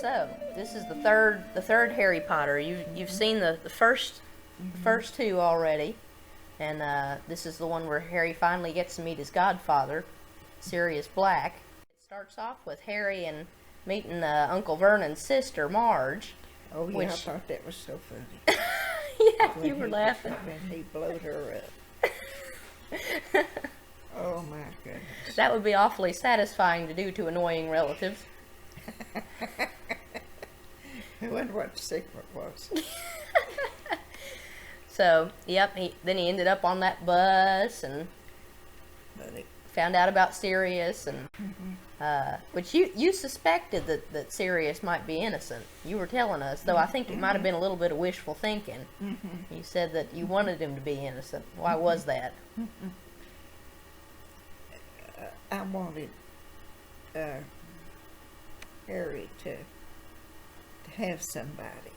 So this is the third Harry Potter. You've seen the first two already, and this is the one where Harry finally gets to meet his godfather, Sirius Black. It starts off with Harry and meeting Uncle Vernon's sister Marge. Oh yeah, which... I thought that was so funny. Yeah, when you were laughing. When he blowed her up. Oh my goodness. That would be awfully satisfying to do to annoying relatives. I wonder what the secret was. So, yep, then he ended up on that bus and found out about Sirius, and which you suspected that Sirius might be innocent. You were telling us, though I think it might have been a little bit of wishful thinking. You said that you wanted him to be innocent. Why was that? I wanted Harry to have somebody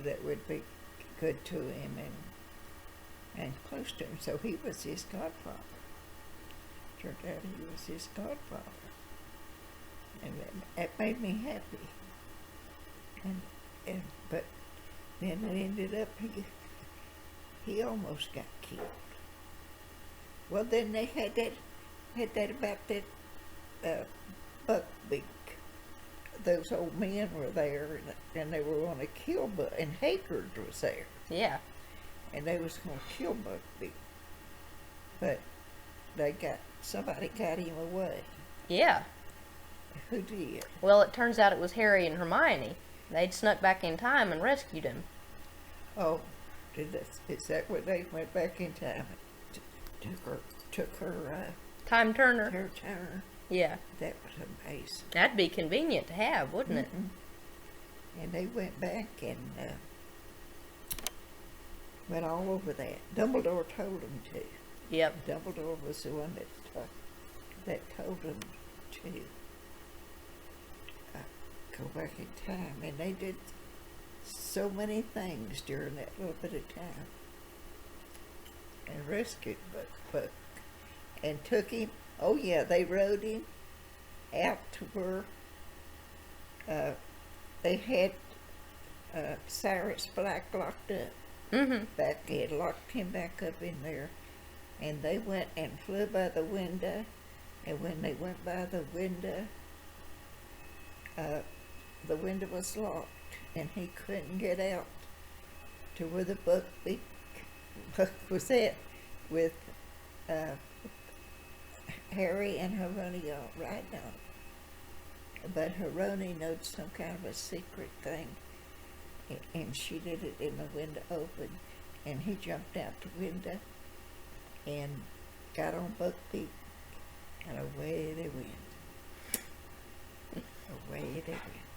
that would be good to him and close to him. So he was his godfather. Turned out he was his godfather. And that made me happy. But then it ended up he almost got killed. Well, then they had that about that Buckbeak. Those old men were there, and they were going to kill Buck, and Haggard was there. Yeah. And they was going to kill Buckbeak. But somebody got him away. Yeah. Who did? Well, it turns out it was Harry and Hermione. They'd snuck back in time and rescued him. Oh, is that what they went back in time? Took her Time Turner. Her Turner. Yeah. That was amazing. That'd be convenient to have, wouldn't it? And they went back and went all over that. Dumbledore told them to. Yep. Dumbledore was the one that told them to go back in time, and they did so many things during that little bit of time, and rescued Buck and took him. Oh yeah, they rode him out to where they had Sirius Black locked up. Back, they had locked him back up in there, and they went and flew by the window. And when they went by the window was locked, and he couldn't get out to where the Buck was at with Harry and Hermione all right now. But Hermione knowed some kind of a secret thing, and she did it in the window open, and he jumped out the window and got on Buckbeak, and away they went. Away they went.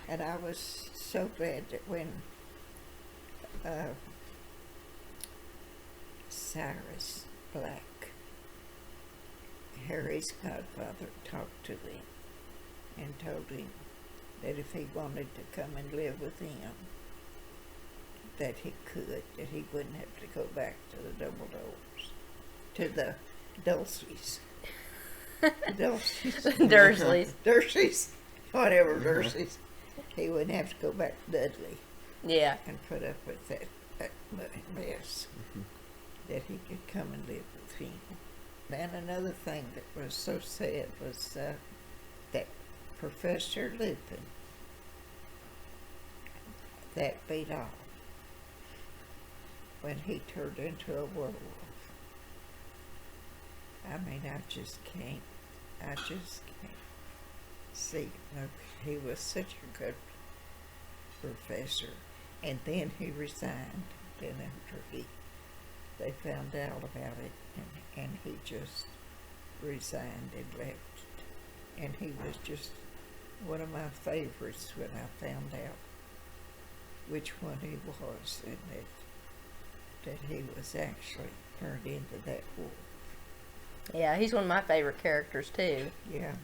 And I was so glad that when Sirius Black, Harry's godfather, talked to him and told him that if he wanted to come and live with him, that he could, that he wouldn't have to go back to the Dumbledores, to the Dursleys. Dursleys, whatever Dursleys. He wouldn't have to go back to Dudley. Yeah. And put up with that mess. That he could come and live with him. And another thing that was so sad was that Professor Lupin, that beat off when he turned into a werewolf. I mean, I just can't see. He was such a good professor. And then he resigned. Then after they found out about it, and he just resigned and left. And he was just one of my favorites when I found out which one he was, and that he was actually turned into that wolf. Yeah, he's one of my favorite characters too. Yeah,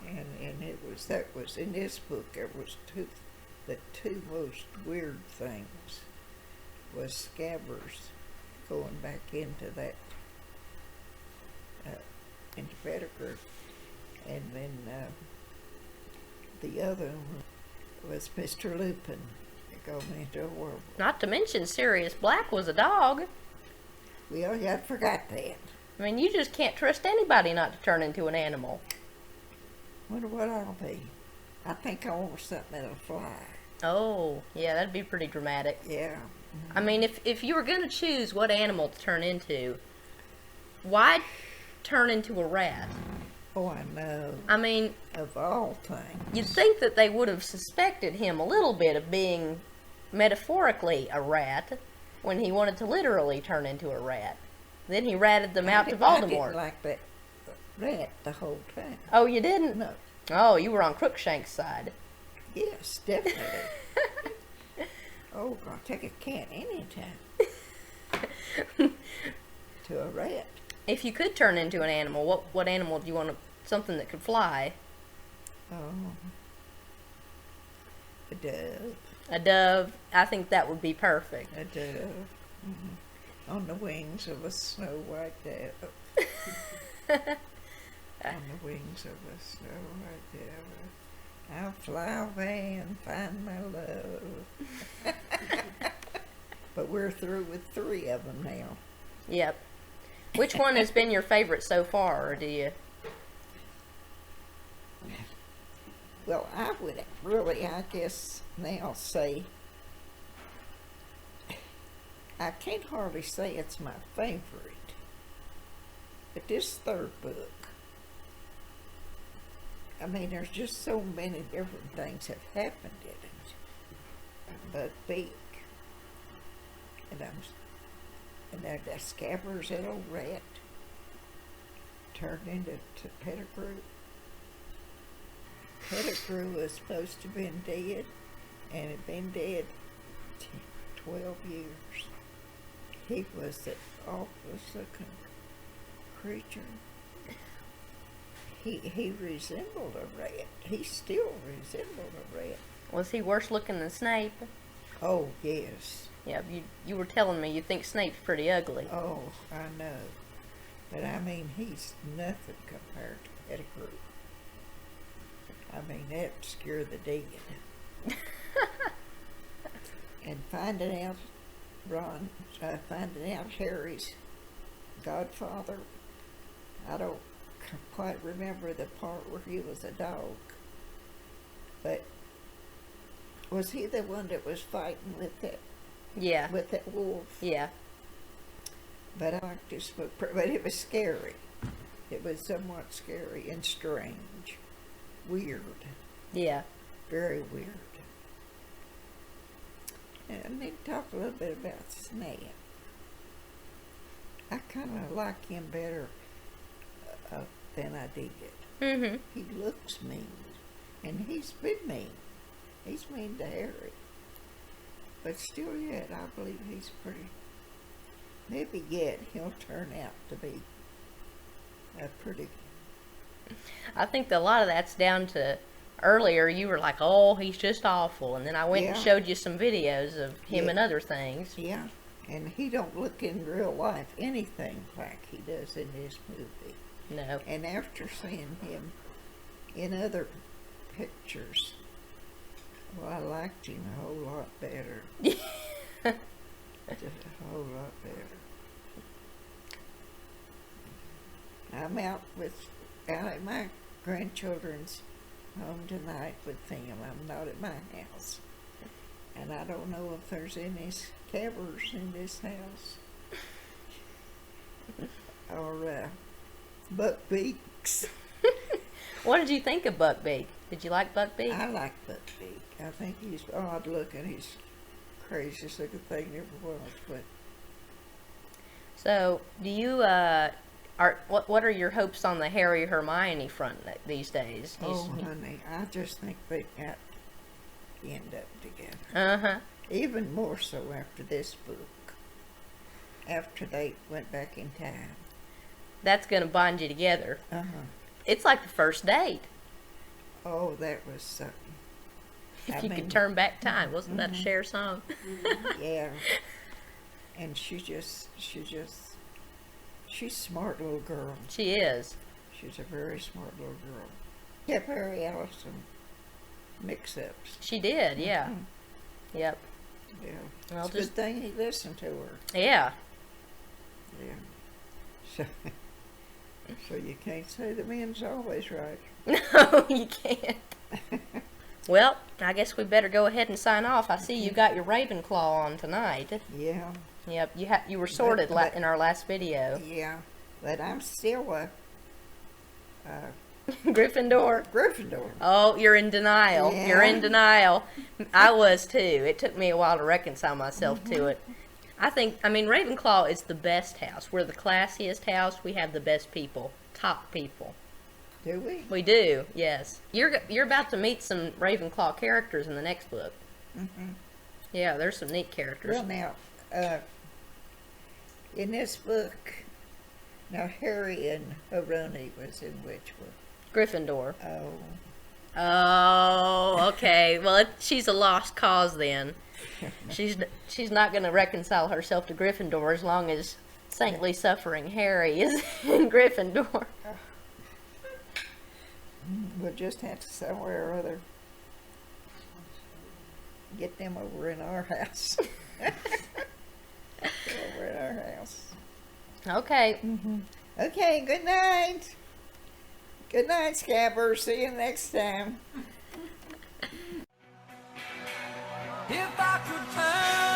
and that was in this book. There was the two most weird things was Scabbers going back into that into Pettigrew, and then the other one was Mr. Lupin. Go into a werewolf. Not to mention Sirius Black was a dog. Well, I forgot that. I mean, you just can't trust anybody not to turn into an animal. Wonder what I'll be. I think I want something that'll fly. Oh, yeah, that'd be pretty dramatic. Yeah. I mean, if you were going to choose what animal to turn into, why turn into a rat? Oh, I know. I mean, of all things. You'd think that they would have suspected him a little bit of being metaphorically a rat when he wanted to literally turn into a rat. Then he ratted them out to Voldemort. I didn't like that rat the whole time. Oh, you didn't? No. Oh, you were on Crookshank's side. Yes, definitely. Oh, I'll take a cat anytime. To a rat. If you could turn into an animal, what animal do you want? Something that could fly? Oh, a dove. A dove. I think that would be perfect. A dove. Mm-hmm. On the wings of a snow white dove. On the wings of a snow white dove. I'll fly away and find my love. But we're through with 3 of them now. Yep. Which one has been your favorite so far, or do you? Well, I would really, I guess, now say, I can't hardly say it's my favorite, but this 3rd book, I mean, there's just so many different things have happened in it. But Beak, and that Scabbers, that old rat, turned into Pettigrew. Pettigrew was supposed to have been dead, and had been dead 12 years. He was the awfulest looking creature. He resembled a rat. He still resembled a rat. Was he worse looking than Snape? Oh, yes. Yeah, you were telling me you think Snape's pretty ugly. Oh, I know. But I mean, he's nothing compared to Pettigrew. I mean, that scared the dead. And finding out Harry's godfather, I don't quite remember the part where he was a dog, but was he the one that was fighting with that? Yeah. With that wolf? Yeah. But I liked this book, but it was scary. It was somewhat scary and strange. Weird. Yeah. Very weird. And I need to talk a little bit about Snape. I kind of like him better than I did. Mm-hmm. He looks mean, and he's been mean. He's mean to Harry. But still yet, I believe he's pretty... Maybe yet he'll turn out to be a pretty... I think that a lot of that's down to earlier you were like, oh, he's just awful. And then I went and showed you some videos of him and other things. Yeah, and he don't look in real life anything like he does in this movie. No. And after seeing him in other pictures, well, I liked him a whole lot better. Just a whole lot better. I'm out at my grandchildren's home tonight with them. I'm not at my house. And I don't know if there's any Scabbers in this house. Or Buckbeaks. What did you think of Buckbeak? Did you like Buckbeak? I like Buckbeak. I think he's odd looking. He's craziest looking thing ever was. But so, do you what are your hopes on the Harry Hermione front these days? Honey, I just think they got to end up together. Uh-huh. Even more so after this book. After they went back in time. That's going to bond you together. Uh-huh. It's like the first date. Oh, that was something. If you could turn back time. Wasn't that a Cher song? Yeah. And she's a smart little girl. She is. She's a very smart little girl. Yeah, Perry Allison mix-ups. She did, yeah. Mhm. Yep. Yeah. Well, It's a just good thing he listened to her. yeah. Yeah. So, so you can't say the man's always right. No, you can't. Well, I guess we better go ahead and sign off. I see you got your Ravenclaw on tonight. Yeah. Yep, you were sorted But- in our last video. Yeah. But I'm still a Gryffindor. Gryffindor. Oh, you're in denial. Yeah. You're in denial. I was too. It took me a while to reconcile myself to it. I mean, Ravenclaw is the best house. We're the classiest house. We have the best people, top people. Do we? We do, yes. You're about to meet some Ravenclaw characters in the next book. Mm-hmm. Yeah, there's some neat characters. Well, now, in this book, now Harry and Hermione was in which book? Gryffindor. Oh. Oh, okay. Well, she's a lost cause then. She's not going to reconcile herself to Gryffindor as long as saintly suffering Harry is in Gryffindor. We'll just have to somewhere or other get them over in our house. Over in our house. Okay. Okay, good night. Good night, Scabbers. See you next time. If I could turn